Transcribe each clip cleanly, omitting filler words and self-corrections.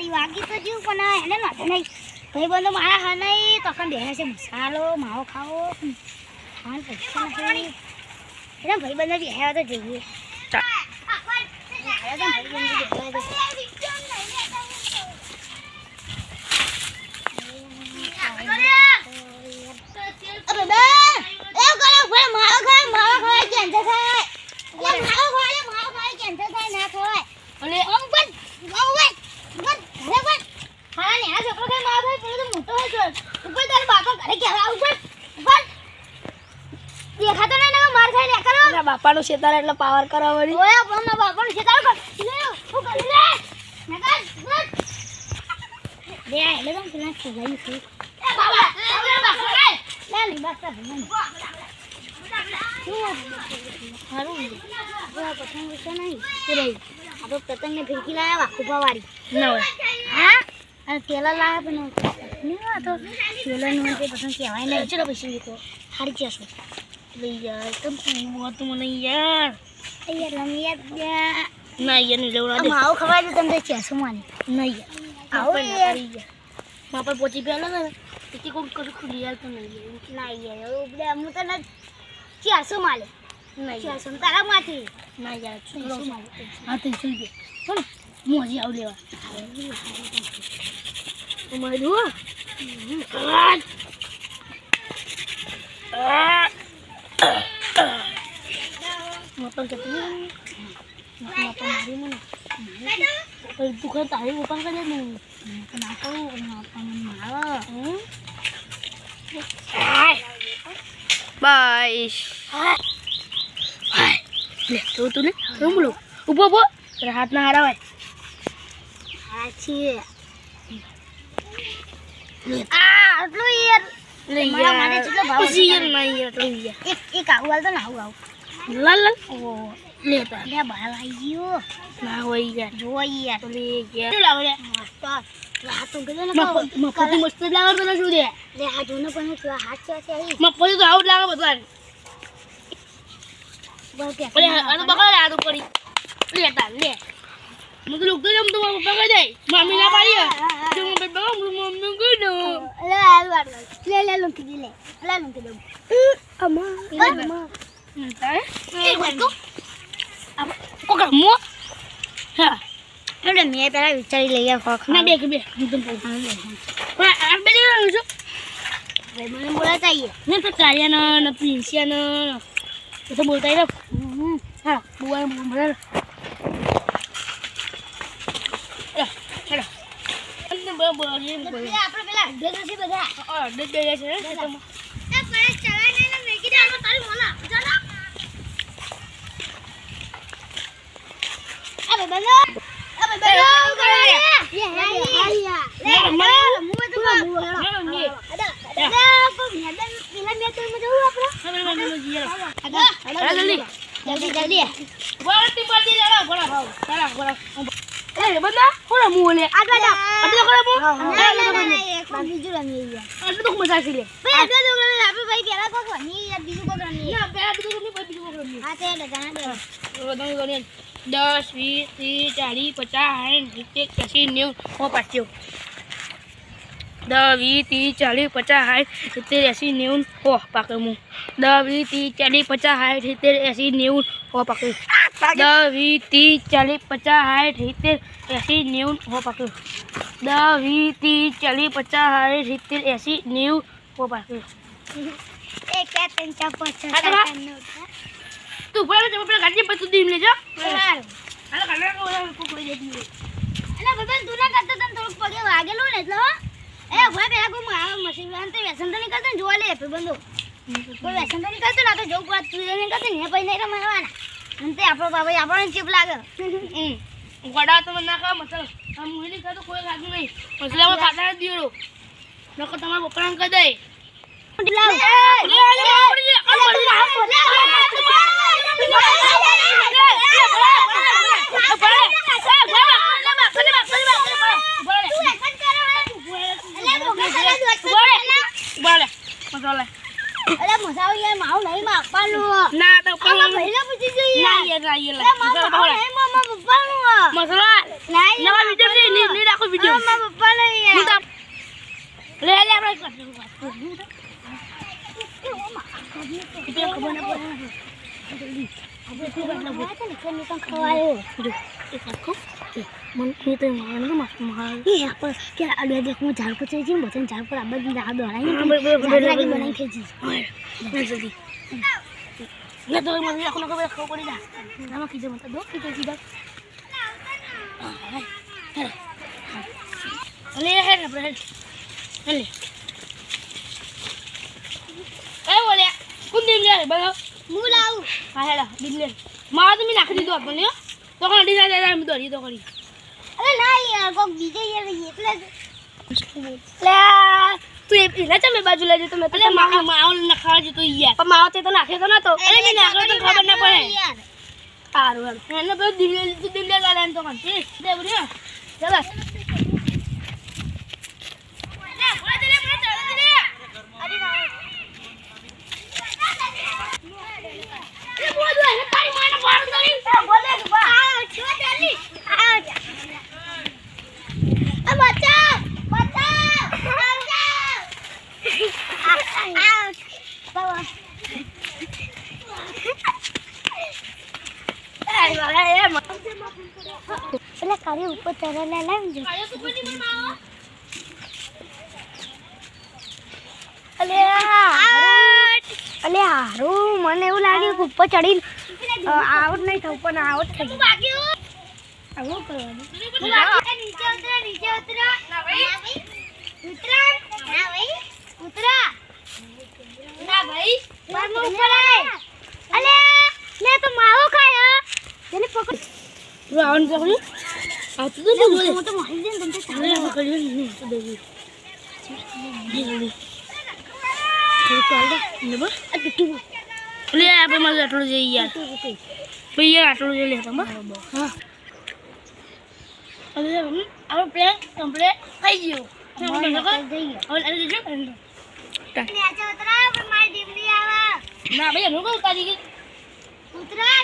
વાગી તો જીવ પણ એને નતો નહીં ભાઈ બંધો મારા હા નહીં તો કન બેહે છે મસાલો માવો ખાવો ખાન પૈસા નથી એટલે ભાઈ બંધો બેહે તો જઈએ બાપાનું શેતાર એટલે પાવર કરાવવાની ઓય આપણા બાપાનું શેતાર કર લે હું કરી લે નકર લે એટલે તો પેલા ખોલાઈ છે એ બાબા લે લે બસ હારું આ પતંગ વિશે નહીં રે આપણે પતંગને ફિરકી લાયા વાખુપા વાળી ના હોય હા અને તેલા લાયા પણ નહીં આ તો તેલાનું તે પતંગ કહેવાય નહીં ચલો પછી લીધો હારી જશો લઈ યાર તમ તો મને યાર યાર રમિયા ના યાર નહીં લેવડા દે માવો ખવાય તો તમને ચેસો માની નહીં યાર આવો યાર માપા પોચી પેલા ને તેથી કોક કશું ખુલી યાર તો નહીં ના યાર ઉબડે હું તને 400 માલે નહીં 400 તારા માંથી ના યાર શું માલે હા તો સુઈ દે ચલો મોજી આવ લેવા તમારે જુઓ મોટો જતી મોટો મારી મને તું ખર તારી ઓપન કરી દે ના કહું મારો બાઈશ લે તું ને હું બોલું ઉભો ઉભો તારા હાથ ના હારા હોય સાચી આટલું યાર લે મારા માટે કેટલો ભાવ પછી યાર નહીં યાર તો યાર એક આવું હાલ તો ના આવું લાલ લાલ ઓ લે તા લે બહાર આવી ગયો ના હોય યાર જો યાર લે યાર શું લાવો લે મસ્ત હાથ તો ગયો ને મફત મસ્ત લાવો તો શું દે લે આ જોને પણ તો હાથ છે અહીં મફત તો આઉટ લાવો બધું બસ કે અરે આ તો બગાડ આ તો કરી લે તા લે હું તો લોકો જમ તો બગાડ દે મમ્મી ના પાડી જો હું બગાડ મમ્મી કહી દો લે આલવા લે લંકી દે લે લંકી દે અમા તારે એ વસ્તુ કોકા મો હા એટલે મેં પેલા વિચારી લઈ ગયા ખોખ ના બે કે બે હું તો પણ આ બે લેવાનું છું ભાઈ મને બોલાતા આઈએ ને તો ચારિયા ના પ્રિન્સિયા ના તો બોલતા રહે હા બુઆ બોલ હેલો અંદર બોલ આપણે પેલા અડધે છે બધા અડધે છે એ પરસ ચલાય ને મેકી દે આમાં તારી મોલા ચાલો અબે બંધો જલ્દી બોલતી બોલતી લેલા બોલા ભાવ ચાલા બોલા એ બંદા કોના મું લે આટલા કોના મું એક બીજું રમી ગયા આટલું તો મજા છે લે ભાઈ આટલા તો આપણે ભાઈ પેલા કોક ની બીજું કોક રમી ના પેલા બીજું નહીં બીજું કોક રમી હા તે જણા દે તમે ગણી 10 20 30 40 50 60 90 100 પાછ્યો 10 20 30 40 50 60 70 80 90 હો પાકે હું 10 20 30 40 50 60 80 90 હો પાકે 10 20 30 40 50 60 70 80 90 હો પાકે 10 20 30 40 50 60 70 80 90 હો પાકે એક કે 3 4 5 તું પેલા ગાડી પર તું દીમ લેજો સારું હાલો કાલે કોક લઈ જતી અલા બબન તું ના કરતો તને થોડું પગે વાગેલું ને એટલે એ ભાઈ પેલા કોઈ મારા મશીન વાન તો વ્યસન તો નહીં કરતો ને જોવા લે બંધો કોઈ વ્યસન તો નહીં કરતો ને તો જોક વાત તું નહીં કરતો ને પછી નહીં રમાવાના અને તે આપણો બાબા આપણને ચીપ લાગે ગડા તો ના કા મતલબ આમ મુહી કા તો કોઈ લાગ્યું નહીં મસલામાં કાટા દીરો નકો તમારા પપ્પાને કહી દે લાવ અરે મસાવ યાર માવ નહીં માપવાનું ના તો આમાં ભઈલા પૂછી જોઈએ ના યાર માવ નહીં મામા પપ્પાનું મસલા નહીં નવા વિડિયો નહીં રાખો વિડિયો મારા પપ્પાને હું તો લે આપણે ખબર ના પડે ખવાયો મને તો મારનું મસ્ત માર એ આપણે કે આ બે દેખ હું ઝાડ પર ચડી જઈને બધાને ઝાડ પર આ બધી દાળ દોડાઈને બનાવી ખેંચી જલ્દી લે તો મને રાખો નકો ખબર પડી જા આમાં કીધું મત દો કીધું સીધા લે હે ને બ્રેડ લે એ બોલે કોણ દિન લે બગા હું લાવું હા હેડા દિન લે માર તો મી નાખી દીધો આપણને તો કોણ ડી જાય અમે દોરી તો કરી અરે ના યાર કોક બીજે યાર એટલે જ લે તું એ પીલા ચમે બાજુ લેજો તમે તો માવ નખાવા જતો યાર પણ માવ તે તો નાખ્યો તો નતો અરે મી નાખ્યો તો ખબર ના પડે યાર સારું એને તો દિન લે ગાલે તો કોણ દે બુરી ચાલ પેલા કાળી ઉપર ચડેલા લાવજો અલે હારું મને એવું લાગ્યું કે ઉપર ચડીને આઉટ નહીં થવું પણ આઉટ થઈ ગયું આવું કરવાનું નીચે ઉતરો ના ભાઈ ઉતરા ના ભાઈ ઉતરા ના ભાઈ પર ઉપર આય અલે લે તો માવો ખાયો જેને પકડ રાવણ જખલી આ તો બોલે હું તો મારી દે તમને ચાલે પકડ્યો નહીં તો દેવી જલ્દી ચાલ ને બસ આ તું લે આપણે મજા આટલું જઈ યાર ભાઈ યાર આટલું જઈ લે તમે હા અરે આપણે પ્લાન કમ્પ્લીટ થઈ ગયો હવે અરે જો નીચે ઉતરા પર મારી ડીમડી આવે ના ભાઈ એનું કહું તારી ઉતરા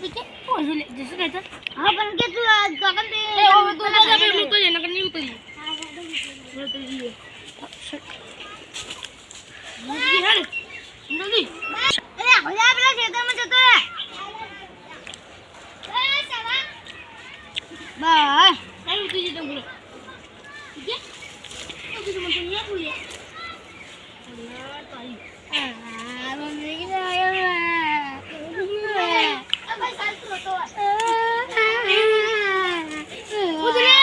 કે પોઝ લે જશે ને તો હા પણ કે તું ગગન દે એ ઓ તો ના જાબે હું તો એના કરની ઉતરી જલ્દી અરે હોયા પેલા ખેતરમાં જતો રે બસ કઈ ઉતરી જતો બોલે ઠીક છે તો મને તો નહીં બોલે અલ્લાહ તારી આ મમ્મી કે આયો આ ભાઈ સાલ તો તો ઉતરે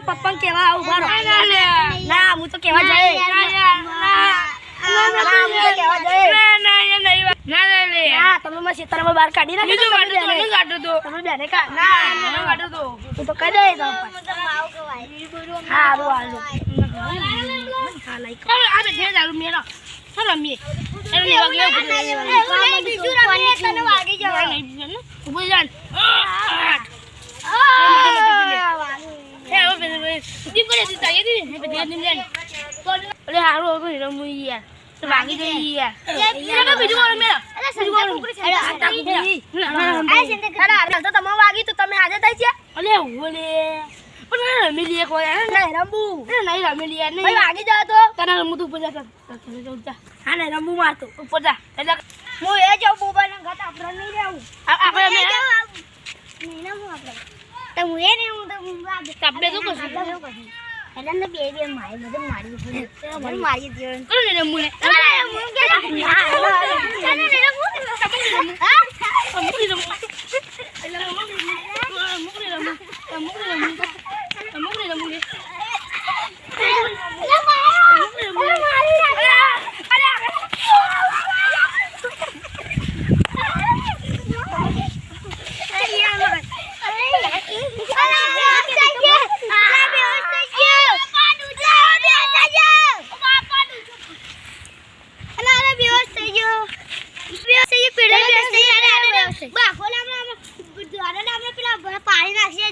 પપ્પા કેવા ઉભા રહો ના હું તો કેવા જાય તમે મને સીતારામાં બહાર કાઢી નાખી તમે બેને કા ના હું તો કહી દે હારું આ બે ઘેર દારૂ મેરો ચાલો રમીએ ચાલો લેવા ગયા બીજું રમીએ તને વાગી જવાય ઉભો જાન અરે હારું હતું રમવું યાર વાગી જઈ યાર બીજું મેરા વાગી તો તમે હાજર થઈ ગયા અલે ઓલે પણ રમી લે કોઈ નહીં રમવું નહીં રમી લે નહીં ભાઈ વાગી જાવ તો તને રમવું તું ઉપર જા હા ને રમવું મારતો ઉપર જા એટલે હું એ જાઉં બોબાના ઘાટ આપણે નહીં રહેવું આપણે નહીં ના હું આપણે તો હું એ ને હું તો આપણે તો કશું એટલે ને બે મારી બધું મારી મને મારી જીવન કોણ ને રમવું ને હું કે પાણી નાખીએ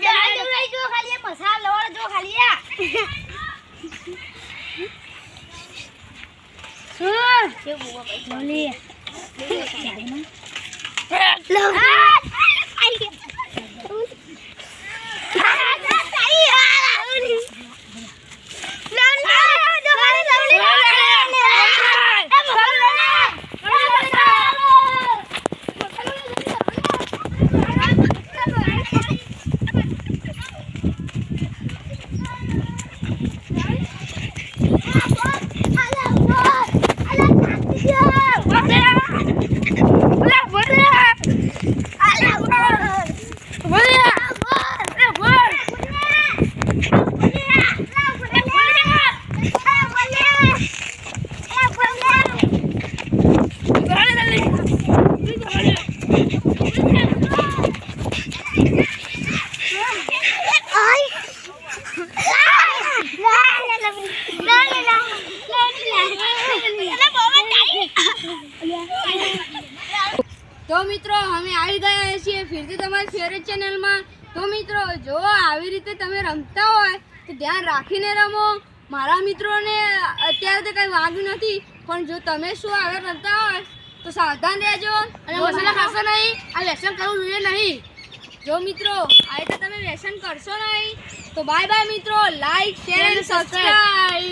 ખાલી મસાલો જો ખાલી તો મિત્રો અમે આવી ગયા છીએ ફરીથી તમારી ફેવરેટ ચેનલમાં. તો મિત્રો જો આવી રીતે તમે રમતા હોય તો ધ્યાન રાખીને રમો. મારા મિત્રોને અત્યારે તો કંઈ વાગ્યું નથી, પણ જો તમે શું આગળ રમતા હોય તો સાવધાન રહેજો અને મસાલા ખાશો નહીં. આ લેસન કરવું જોઈએ નહીં. જો મિત્રો આ રીતે તમે વ્યસન કરશો નહીં તો બાય બાય મિત્રો. લાઈક શેર અને સબસ્ક્રાઈબ.